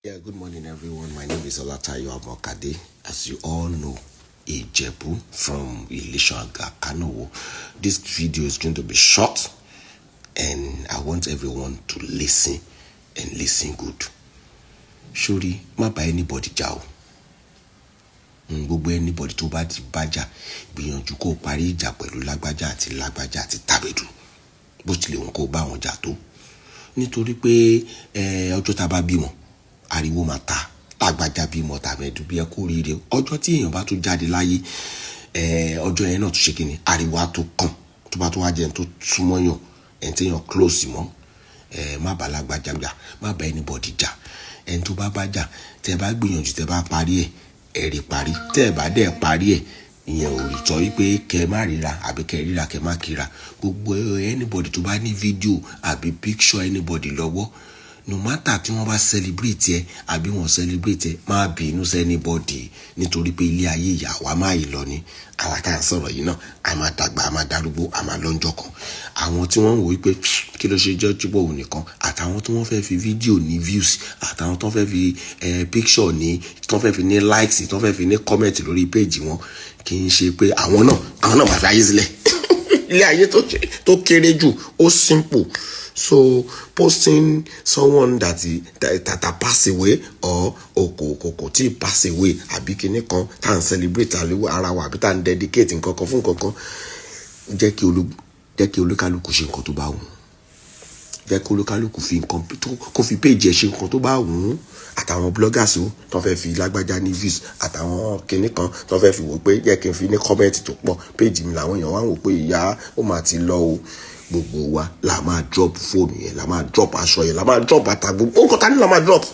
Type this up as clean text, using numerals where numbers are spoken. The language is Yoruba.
Yeah, good morning everyone. My name is Olatayo Amokade. As you all know, Ijebu from Ilishaga, Kanowo. This video is going to be short and I want everyone to listen and listen good. Surely, má bá anybody jà o. Gbogbo anybody tó bá ti bájà, gbìyànjú kó parí ìjà pẹ̀lú lágbájá àti Tàbẹ̀dù. Bó tilẹ̀ wọ́n kó bá wọn jà tó. Nítorí pé ọjọ́ tá bá bímọ, ariwo máa ta, lágbájá bímọ Tàbẹ̀dù bí ẹ kú oríire. Ọjọ́ tí èèyàn bá tún jáde láyé, ọjọ́ yẹn náà tún ṣe kíni, ariwo á tún kàn. Tó bá tún wá jẹ́ ẹni tó súnmọ́ yàn, ẹni tí èèyàn close mọ́, má bá lágbájá jà, má bá anybody jà. Ẹni tó bá jà, tẹ́ bá gbìyànjú tẹ́ bá parí ẹ̀, ẹ rí parí. Tẹ́ bá dẹ̀ parí ẹ̀, ìyẹn ò rí sọ wípé kẹ́ má ríra àbí kẹ́ ríra kẹ́ má kíra. Gbogbo anybody tó bá ní fídíò àbí picture anybody lọ́wọ́, no matter tí wọ́n bá celebrate ẹ àbí wọ́n celebrate ẹ, má bínú sí anybody nítorí pé ilé ayé ìyá wa máa yìí lọ ní. Àwa tá à ń sọ̀rọ̀ yìí náà, a máa dàgbà, a máa darúgbó, a máa lọ́njọ́ kan. Àwọn tí wọ́n ń wò wípé kí ló ṣe jẹ́ jíbọ̀ òun nìkan, àtàwọn tí wọ́n fẹ́ fi fídíò ní views, àtàwọn tí wọ́n fẹ́ fi picture ní, tí wọ́n fẹ́ fi ní likes, tí wọ́n fẹ́ fi ní comment lórí page wọn, kì í ṣe pé àwọn náà máa fi ayé sílẹ̀. Ilé ayé tó kéré jù, ó simple. So posting someone that pass away or kò tí pass away àbí kíní kan tá ń celebrate ara wa àbí tá ń dedicate nǹkan kan fún nǹkan kan, jẹ́ kí olúkálùkù ṣe nǹkan tó bá wù. Jẹ́ kí olúkálùkù fi nǹkan kó fi page ẹ̀ ṣe nǹkan tó bá wù. Àtàwọn bloggers tó fẹ́ fi lágbájá ní views, àtàwọn kíní kan tó fẹ́ fi wò pé jẹ́ kí n fi ní comment tó pọ̀, page mi làwọn èèyàn wá wò pé ìyá ó máa ti lọ o. Gbogbo wa la máa drop phone yẹn, la máa drop aṣọ yẹn, la máa drop bàtà, gbogbo nǹkan tá ní la máa drop.